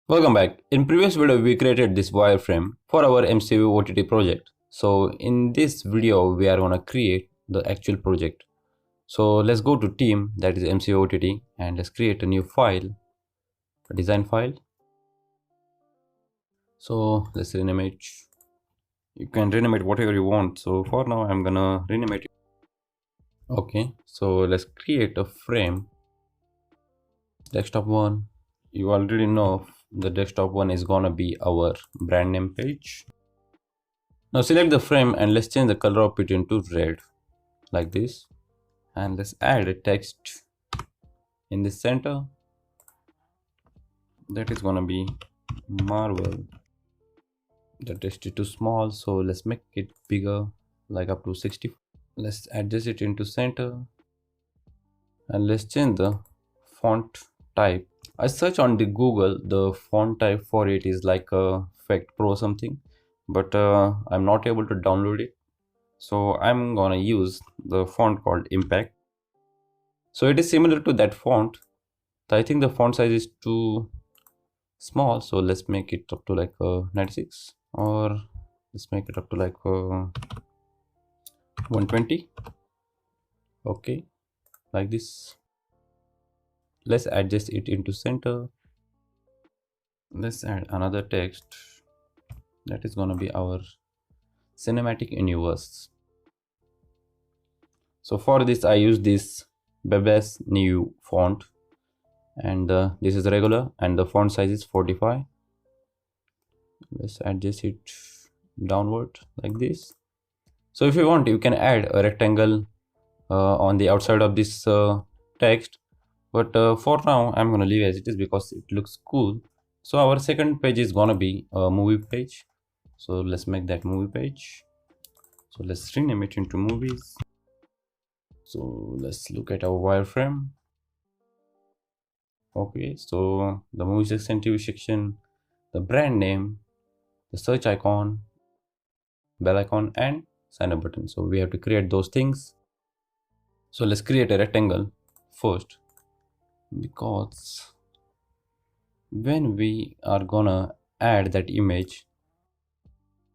Welcome back. In previous video we created this wireframe for our MCU OTT project. So in this video we are going to create the actual project. So let's go to team, that is MCU OTT, and let's create a new file, a design file. So let's rename it. You can rename it whatever you want. So for now I'm gonna rename it. Okay, so let's create a frame. Desktop one. You already know the desktop one is gonna be our brand name page. Now select the frame and let's change the color of it into red like this, and let's add a text in the center that is gonna be Marvel. The text is too small, so let's make it bigger, like up to 60. Let's adjust it into center and let's change the font type. I searched on the Google, the font type for it is like a Effect Pro something, but I'm not able to download it, so I'm gonna use the font called Impact. So it is similar to that font. I think the font size is too small, so let's make it up to like 96, or let's make it up to like 120. Okay, like this. Let's adjust it into center. Let's add another text that is gonna be our cinematic universe. So for this I use this Bebes new font, and this is regular and the font size is 45. Let's adjust it downward like this. So if you want, you can add a rectangle on the outside of this text, but for now I'm gonna leave as it is because it looks cool. So our second page is gonna be a movie page, so let's make that movie page. So let's rename it into movies. So let's look at our wireframe. Okay, so the movie section, TV section, the brand name, the search icon, bell icon, and sign up button. So we have to create those things. So let's create a rectangle first, because when we are gonna add that image,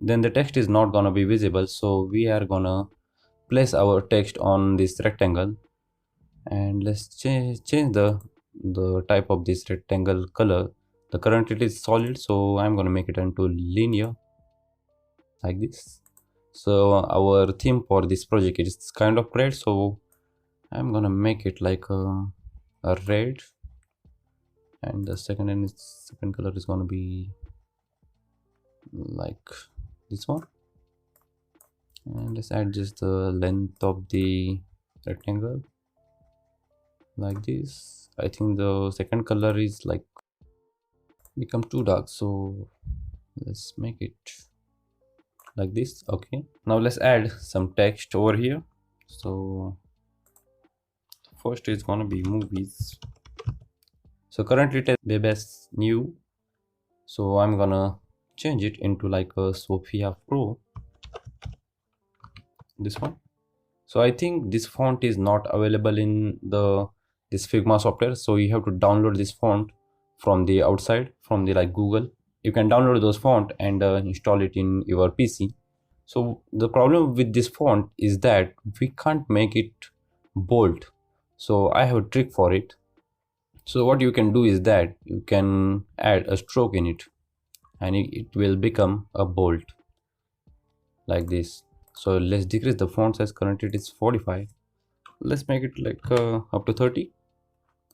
then the text is not gonna be visible. So we are gonna place our text on this rectangle, and let's change the type of this rectangle color. The current it is solid, so I'm gonna make it into linear like this. So our theme for this project is kind of red, so I'm gonna make it like a red, and the second color is gonna be like this one. And let's adjust the length of the rectangle like this. I think the second color is like become too dark, so let's make it like this. Okay, now let's add some text over here. So first is gonna be movies. So currently it is Bebes new, so I'm gonna change it into like a Sophia Pro, this one. So I think this font is not available in this Figma software, so you have to download this font from the outside, from the like Google. You can download those font and install it in your PC. So the problem with this font is that we can't make it bold, so I have a trick for it. So what you can do is that you can add a stroke in it, and it will become a bold like this. So let's decrease the font size. Currently it is 45. Let's make it like up to 30.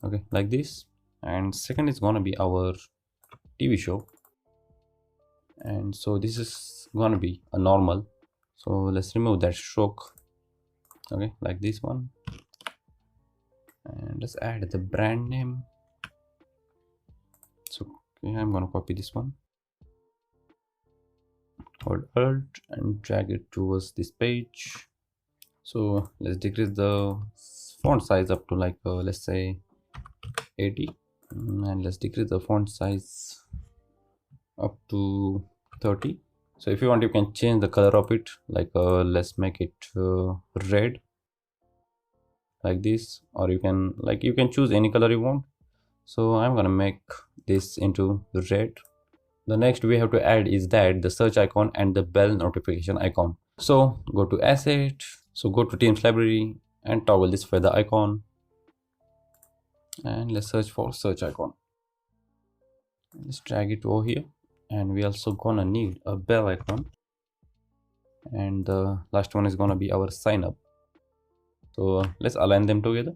Okay, like this. And second is gonna be our TV show, and so this is gonna be a normal. So let's remove that stroke. Okay, like this one. And let's add the brand name. So okay, I'm gonna copy this one, hold Alt and drag it towards this page. So let's decrease the font size up to like let's say 80, and let's decrease the font size up to 30. So if you want, you can change the color of it, like let's make it red like this, or you can choose any color you want. So I'm gonna make this into red. The next we have to add is that the search icon and the bell notification icon. So go to asset, so go to Teams library and toggle this feather icon, and let's search for search icon. Let's drag it over here, and we also gonna need a bell icon, and the last one is gonna be our sign up. So let's align them together,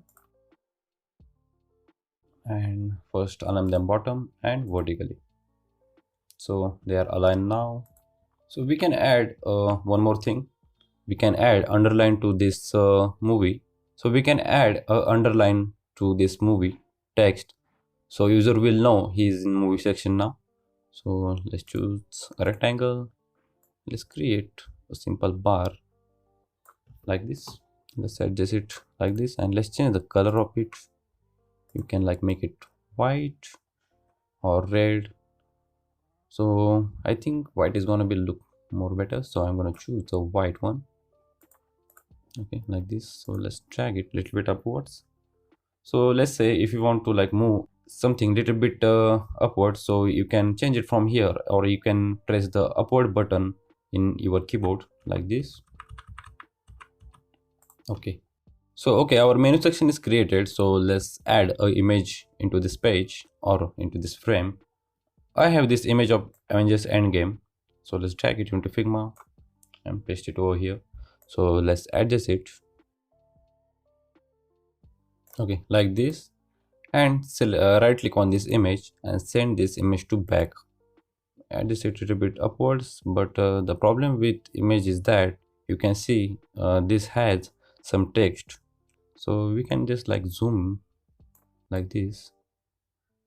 and first align them bottom and vertically, so they are aligned now. So we can add one more thing. We can add underline to this movie. So we can add a underline to this movie text, so user will know he is in movie section now. So let's choose a rectangle. Let's create a simple bar like this. Let's adjust it like this, and let's change the color of it. You can like make it white or red. So I think white is gonna be look more better, so I'm gonna choose the white one. Okay, like this. So let's drag it a little bit upwards. So let's say if you want to like move something little bit upward, so you can change it from here, or you can press the upward button in your keyboard like this. Okay, so okay, our menu section is created. So let's add an image into this page or into this frame. I have this image of Avengers Endgame, so let's drag it into Figma and paste it over here. So let's adjust it, okay, like this, and right click on this image and send this image to back. Adjust it a little bit upwards, but the problem with image is that you can see this has some text, so we can just like zoom like this,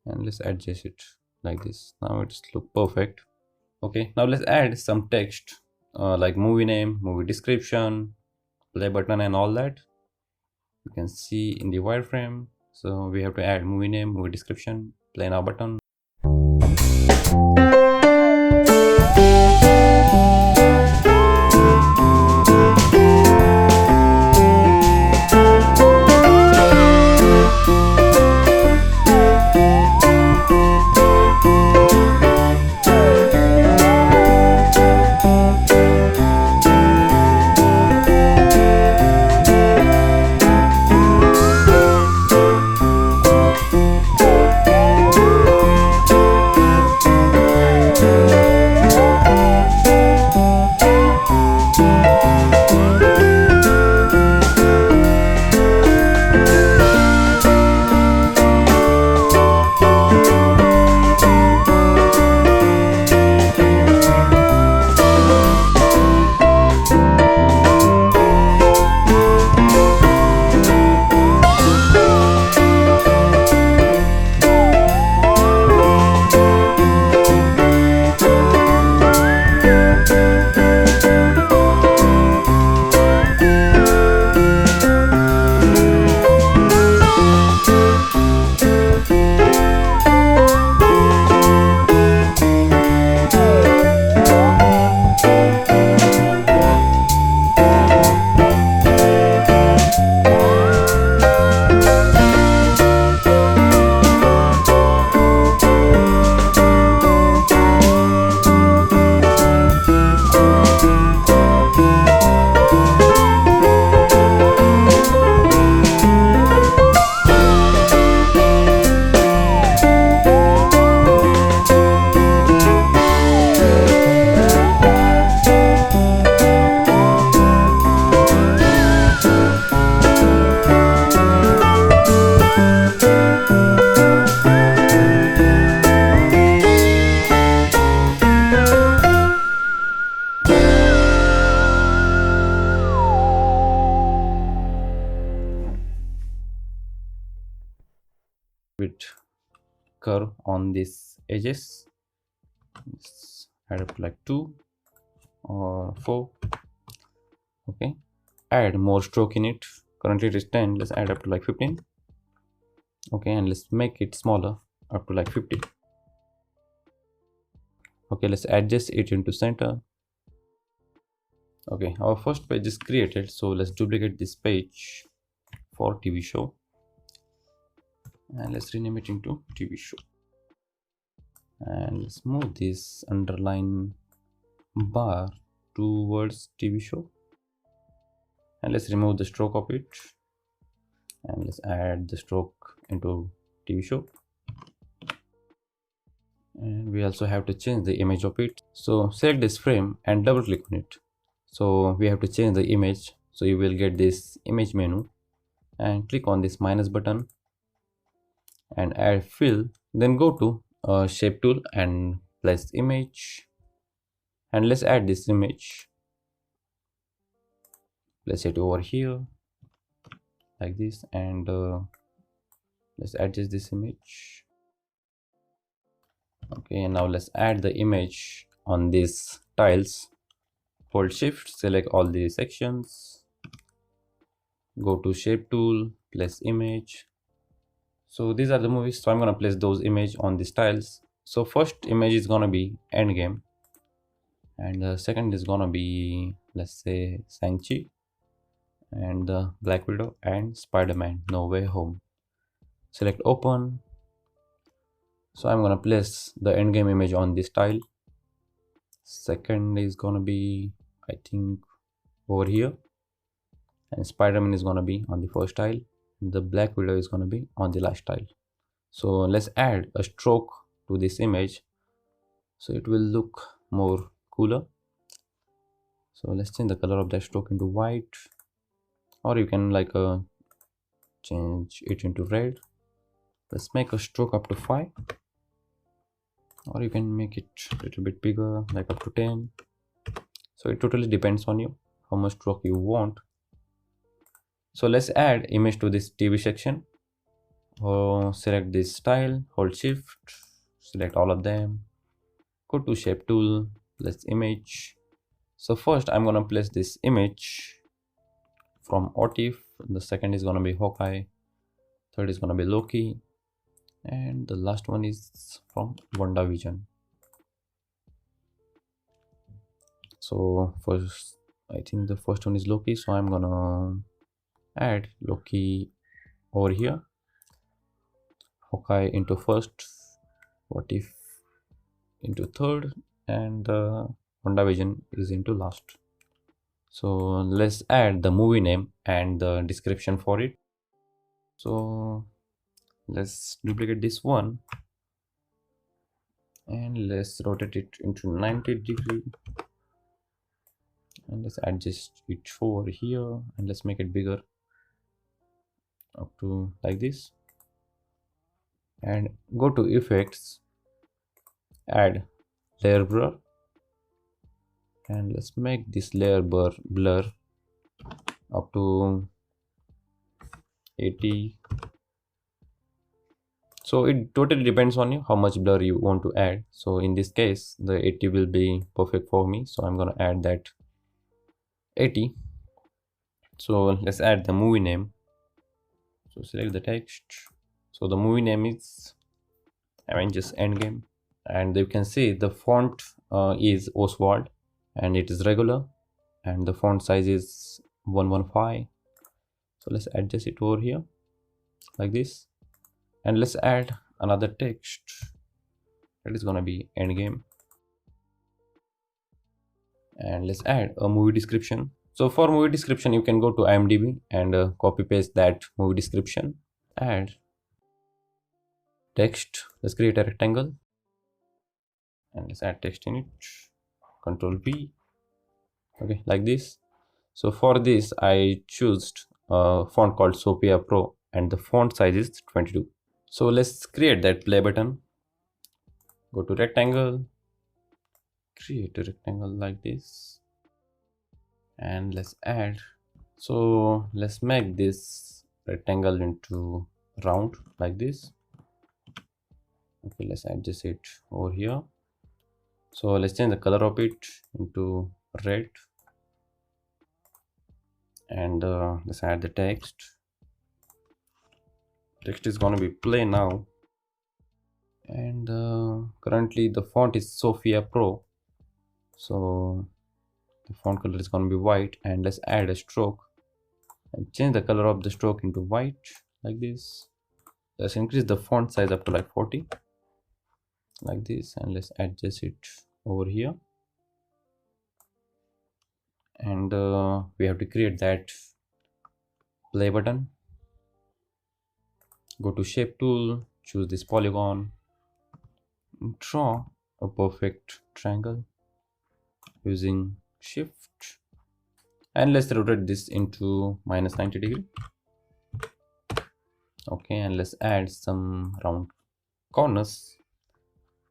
and let's adjust it like this. Now it's look perfect. Okay, now let's add some text like movie name, movie description, play button, and all that. You can see in the wireframe. So we have to add movie name, movie description, play now button. With curve on these edges, let's add up to like 2 or 4. Okay, add more stroke in it. Currently it is 10. Let's add up to like 15. Okay, and let's make it smaller up to like 50. Okay, let's adjust it into center. Okay, our first page is created, so let's duplicate this page for TV show, and let's rename it into TV show. and let's move this underline bar towards TV show, and let's remove the stroke of it, and let's add the stroke into TV show. And we also have to change the image of it. So select this frame and double click on it. So we have to change the image. So you will get this image menu and click on this minus button and add fill. Then go to shape tool and place image, and let's add this image. Place it over here like this, and let's adjust this image. Okay, now let's add the image on these tiles. Hold shift, select all the sections, go to shape tool, place image. So these are the movies, so I'm gonna place those image on these tiles. So first image is gonna be Endgame, and the second is gonna be, let's say, Shang-Chi, and the Black Widow and Spider-Man No Way Home. Select open. So I'm gonna place the Endgame image on this tile. Second is gonna be, I think, over here, and Spider-Man is gonna be on the first tile. The Black Widow is gonna be on the last tile. So let's add a stroke to this image so it will look more cooler. So let's change the color of that stroke into white, or you can like change it into red. Let's make a stroke up to 5, or you can make it a little bit bigger, like up to 10. So it totally depends on you how much stroke you want. So let's add image to this TV section. Select this style, hold shift, select all of them, go to shape tool, place image. So first I'm gonna place this image from Otif. The second is gonna be Hawkeye, third is gonna be Loki, and the last one is from WandaVision. So first, I think the first one is Loki, so I'm gonna add Loki over here, Hawkeye into first, What If into third, and WandaVision is into last. So let's add the movie name and the description for it. So let's duplicate this one and let's rotate it into 90 degree, and let's adjust it over here, and let's make it bigger up to like this, and go to effects, add layer blur, and let's make this layer blur up to 80. So it totally depends on you how much blur you want to add. So in this case the 80 will be perfect for me, so I'm gonna add that 80. So let's add the movie name. So select the text. So the movie name is Avengers Endgame, and you can see the font is Oswald, and it is regular, and the font size is 115. So let's adjust it over here like this, and let's add another text that is gonna be Endgame, and let's add a movie description. So for movie description you can go to IMDb and copy paste that movie description, add text. Let's create a rectangle and let's add text in it, Control V. Okay, like this. So for this I choose a font called Sophia Pro, and the font size is 22. So let's create that play button. Go to rectangle, create a rectangle like this, and let's add. So let's make this rectangle into round like this. Okay, let's adjust it over here. So let's change the color of it into red, and let's add the text. Text is going to be plain now, and currently the font is Sophia Pro, so the font color is going to be white. And let's add a stroke and change the color of the stroke into white like this. Let's increase the font size up to like 40, like this, and let's adjust it over here. And we have to create that play button. Go to shape tool, choose this polygon, draw a perfect triangle using shift, and let's rotate this into -90 degree. Okay, and let's add some round corners.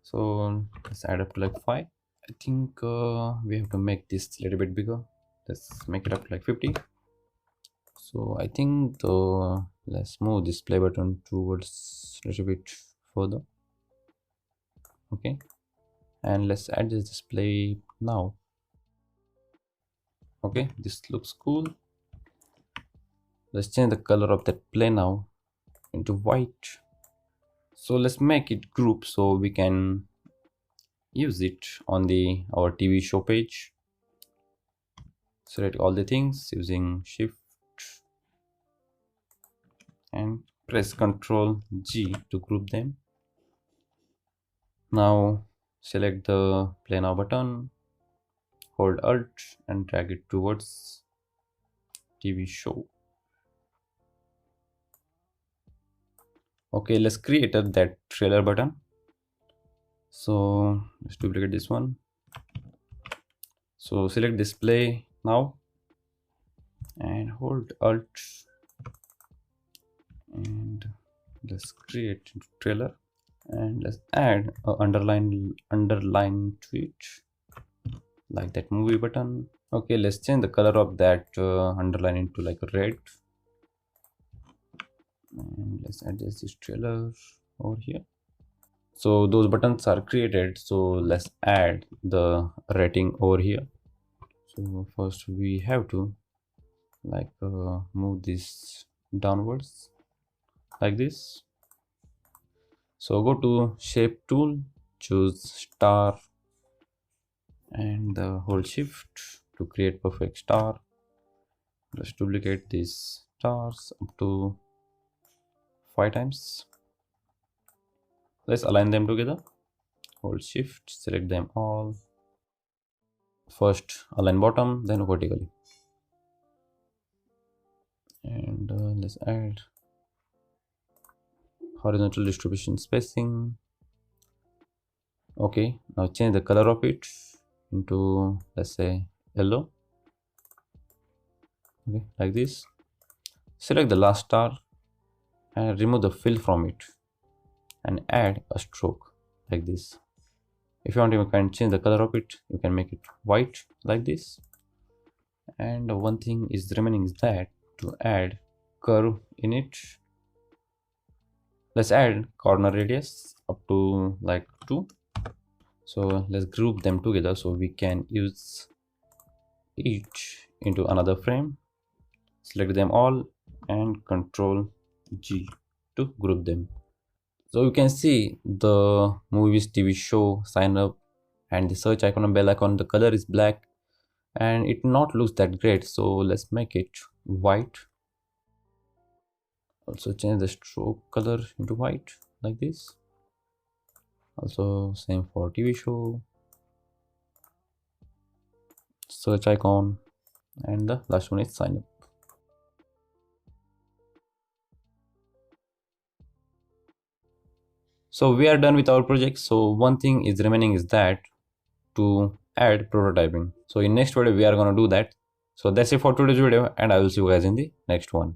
So let's add up to like 5. I think we have to make this a little bit bigger. Let's make it up to like 50. So I think let's move this play button towards a little bit further. Okay, and let's add this display now. Okay, this looks cool. Let's change the color of that play now into white. So let's make it group so we can use it on our TV show page. Select all the things using shift and press Ctrl G to group them. Now select the play now button, hold Alt and drag it towards TV show. Okay, let's create that trailer button. So let's duplicate this one. So select display now and hold Alt and let's create trailer, and let's add a underline to it like that movie button. Okay, let's change the color of that underline into like a red, and let's adjust this trailer over here. So those buttons are created, so let's add the rating over here. So first we have to like move this downwards like this. So go to shape tool, choose star and hold shift to create perfect star. Let's duplicate these stars up to 5 times. Let's align them together. Hold shift, select them all. First align bottom, then vertically. And let's add horizontal distribution spacing. Okay, now change the color of it into, let's say, yellow. Okay, like this. Select the last star and remove the fill from it and add a stroke like this. If you want, you can change the color of it. You can make it white like this. And one thing is remaining is that to add curve in it. Let's add corner radius up to like 2. So let's group them together so we can use each into another frame. Select them all and Ctrl G to group them. So you can see the movies, TV show, sign up, and the search icon and bell icon, the color is black and it not looks that great. So let's make it white. Also change the stroke color into white like this. Also same for TV show, search icon, and the last one is sign up. So we are done with our project. So one thing is remaining is that to add prototyping. So in next video we are going to do that. So that's it for today's video, and I will see you guys in the next one.